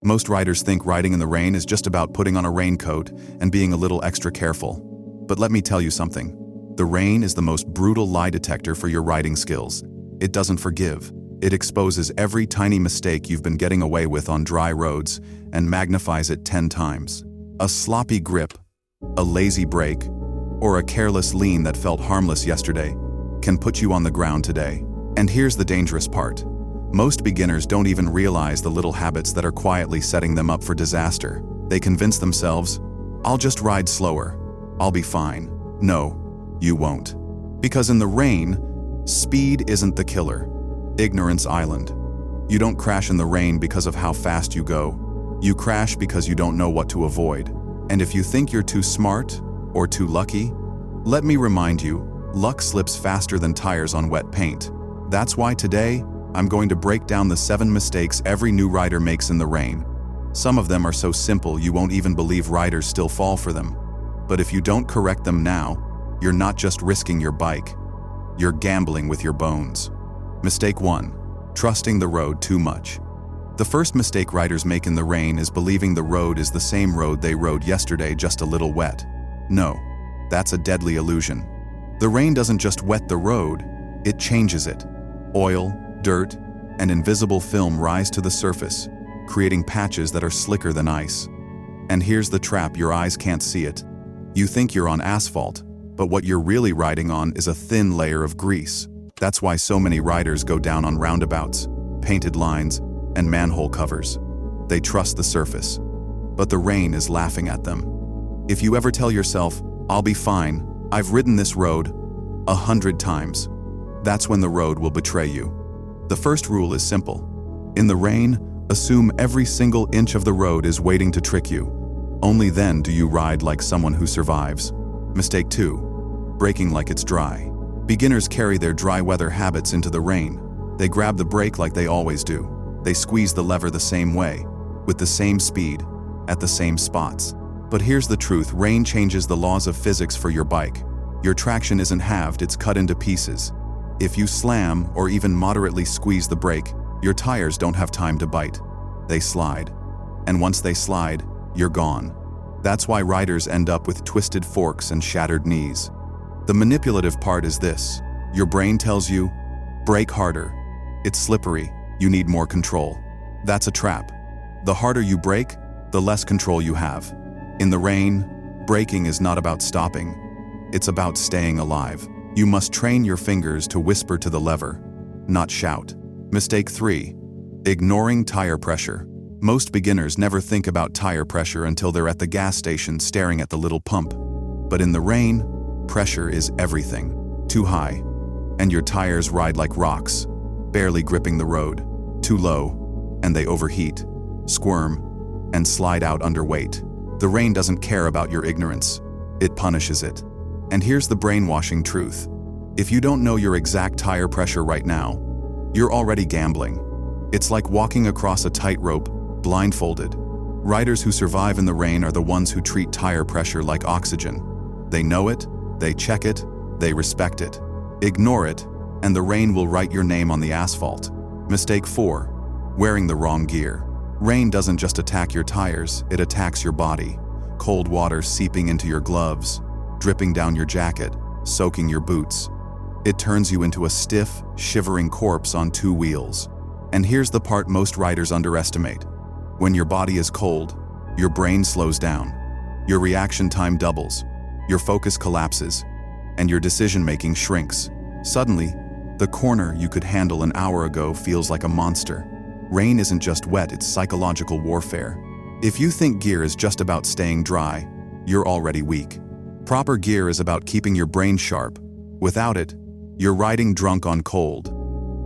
Most riders think riding in the rain is just about putting on a raincoat and being a little extra careful. But let me tell you something. The rain is the most brutal lie detector for your riding skills. It doesn't forgive. It exposes every tiny mistake you've been getting away with on dry roads and magnifies it 10 times. A sloppy grip, a lazy brake, or a careless lean that felt harmless yesterday can put you on the ground today. And here's the dangerous part. Most beginners don't even realize the little habits that are quietly setting them up for disaster. They convince themselves, "I'll just ride slower. I'll be fine." No, you won't. Because in the rain, speed isn't the killer. Ignorance island. You don't crash in the rain because of how fast you go. You crash because you don't know what to avoid. And if you think you're too smart or too lucky, let me remind you, luck slips faster than tires on wet paint. That's why today, I'm going to break down the 7 mistakes every new rider makes in the rain. Some of them are so simple you won't even believe riders still fall for them. But if you don't correct them now, you're not just risking your bike, you're gambling with your bones. Mistake 1. Trusting the road too much. The first mistake riders make in the rain is believing the road is the same road they rode yesterday, just a little wet. No, that's a deadly illusion. The rain doesn't just wet the road, it changes it. Oil, dirt, and invisible film rise to the surface, creating patches that are slicker than ice. And here's the trap: your eyes can't see it. You think you're on asphalt, but what you're really riding on is a thin layer of grease. That's why so many riders go down on roundabouts, painted lines, and manhole covers. They trust the surface, but the rain is laughing at them. If you ever tell yourself, "I'll be fine, I've ridden this road 100 times," that's when the road will betray you. The first rule is simple. In the rain, assume every single inch of the road is waiting to trick you. Only then do you ride like someone who survives. Mistake 2. Braking like it's dry. Beginners carry their dry weather habits into the rain. They grab the brake like they always do. They squeeze the lever the same way, with the same speed, at the same spots. But here's the truth: rain changes the laws of physics for your bike. Your traction isn't halved, it's cut into pieces. If you slam or even moderately squeeze the brake, your tires don't have time to bite. They slide. And once they slide, you're gone. That's why riders end up with twisted forks and shattered knees. The manipulative part is this: your brain tells you, brake harder. It's slippery, you need more control. That's a trap. The harder you brake, the less control you have. In the rain, braking is not about stopping. It's about staying alive. You must train your fingers to whisper to the lever, not shout. Mistake 3. Ignoring tire pressure. Most beginners never think about tire pressure until they're at the gas station staring at the little pump. But in the rain, pressure is everything. Too high, and your tires ride like rocks, barely gripping the road. Too low, and they overheat, squirm, and slide out under weight. The rain doesn't care about your ignorance. It punishes it. And here's the brainwashing truth. If you don't know your exact tire pressure right now, you're already gambling. It's like walking across a tightrope, blindfolded. Riders who survive in the rain are the ones who treat tire pressure like oxygen. They know it, they check it, they respect it. Ignore it, and the rain will write your name on the asphalt. Mistake 4. Wearing the wrong gear. Rain doesn't just attack your tires, it attacks your body. Cold water seeping into your gloves, dripping down your jacket, soaking your boots. It turns you into a stiff, shivering corpse on 2 wheels. And here's the part most riders underestimate. When your body is cold, your brain slows down. Your reaction time doubles, your focus collapses, and your decision-making shrinks. Suddenly, the corner you could handle an hour ago feels like a monster. Rain isn't just wet, it's psychological warfare. If you think gear is just about staying dry, you're already weak. Proper gear is about keeping your brain sharp. Without it, you're riding drunk on cold.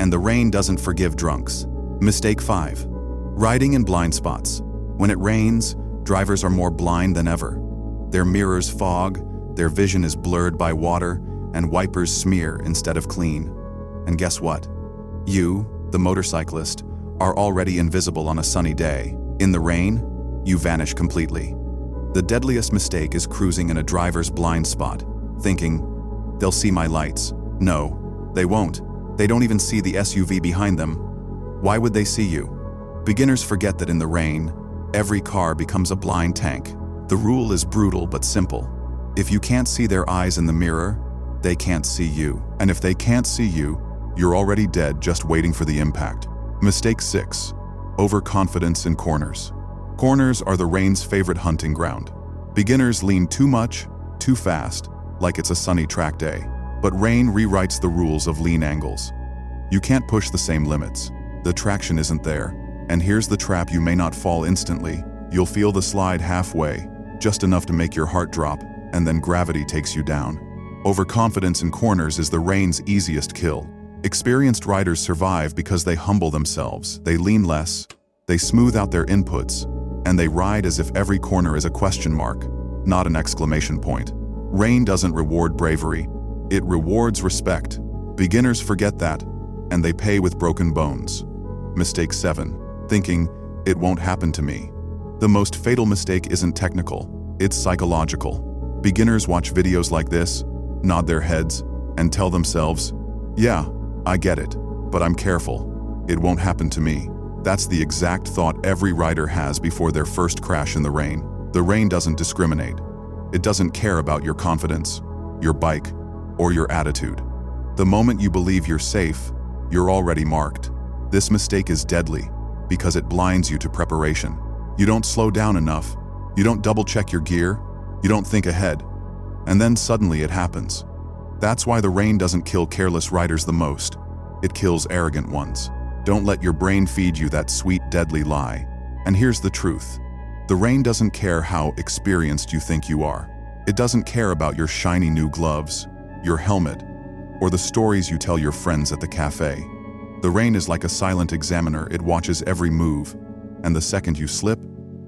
And the rain doesn't forgive drunks. Mistake 5. Riding in blind spots. When it rains, drivers are more blind than ever. Their mirrors fog, their vision is blurred by water, and wipers smear instead of clean. And guess what? You, the motorcyclist, are already invisible on a sunny day. In the rain, you vanish completely. The deadliest mistake is cruising in a driver's blind spot, thinking, they'll see my lights. No, they won't. They don't even see the SUV behind them. Why would they see you? Beginners forget that in the rain, Every car becomes a blind tank. The rule is brutal but simple. If you can't see their eyes in the mirror, they can't see you. And if they can't see you, you're already dead just waiting for the impact. Mistake 6. Overconfidence in corners. Corners are the rain's favorite hunting ground. Beginners lean too much, too fast, like it's a sunny track day. But rain rewrites the rules of lean angles. You can't push the same limits. The traction isn't there. And here's the trap: you may not fall instantly. You'll feel the slide halfway, just enough to make your heart drop, and then gravity takes you down. Overconfidence in corners is the rain's easiest kill. Experienced riders survive because they humble themselves, they lean less, they smooth out their inputs, and they ride as if every corner is a question mark, not an exclamation point. Rain doesn't reward bravery, it rewards respect. Beginners forget that, and they pay with broken bones. Mistake 7. Thinking, it won't happen to me. The most fatal mistake isn't technical, it's psychological. Beginners watch videos like this, nod their heads, and tell themselves, yeah, I get it, but I'm careful. It won't happen to me. That's the exact thought every rider has before their first crash in the rain. The rain doesn't discriminate. It doesn't care about your confidence, your bike, or your attitude. The moment you believe you're safe, you're already marked. This mistake is deadly because it blinds you to preparation. You don't slow down enough. You don't double-check your gear. You don't think ahead. And then suddenly it happens. That's why the rain doesn't kill careless riders the most. It kills arrogant ones. Don't let your brain feed you that sweet, deadly lie. And here's the truth. The rain doesn't care how experienced you think you are. It doesn't care about your shiny new gloves, your helmet, or the stories you tell your friends at the cafe. The rain is like a silent examiner. It watches every move, and the second you slip,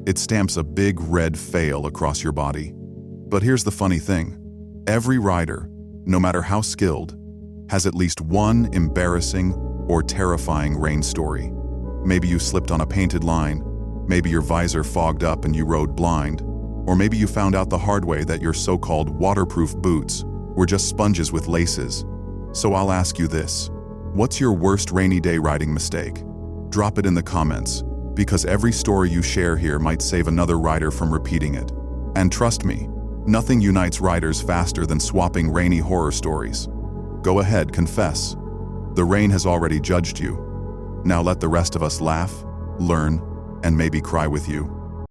it stamps a big red fail across your body. But here's the funny thing. Every rider, no matter how skilled, has at least one embarrassing or terrifying rain story. Maybe you slipped on a painted line, maybe your visor fogged up and you rode blind, or maybe you found out the hard way that your so-called waterproof boots were just sponges with laces. So I'll ask you this. What's your worst rainy day riding mistake? Drop it in the comments, because every story you share here might save another rider from repeating it. And trust me, nothing unites riders faster than swapping rainy horror stories. Go ahead, confess. The rain has already judged you. Now let the rest of us laugh, learn, and maybe cry with you.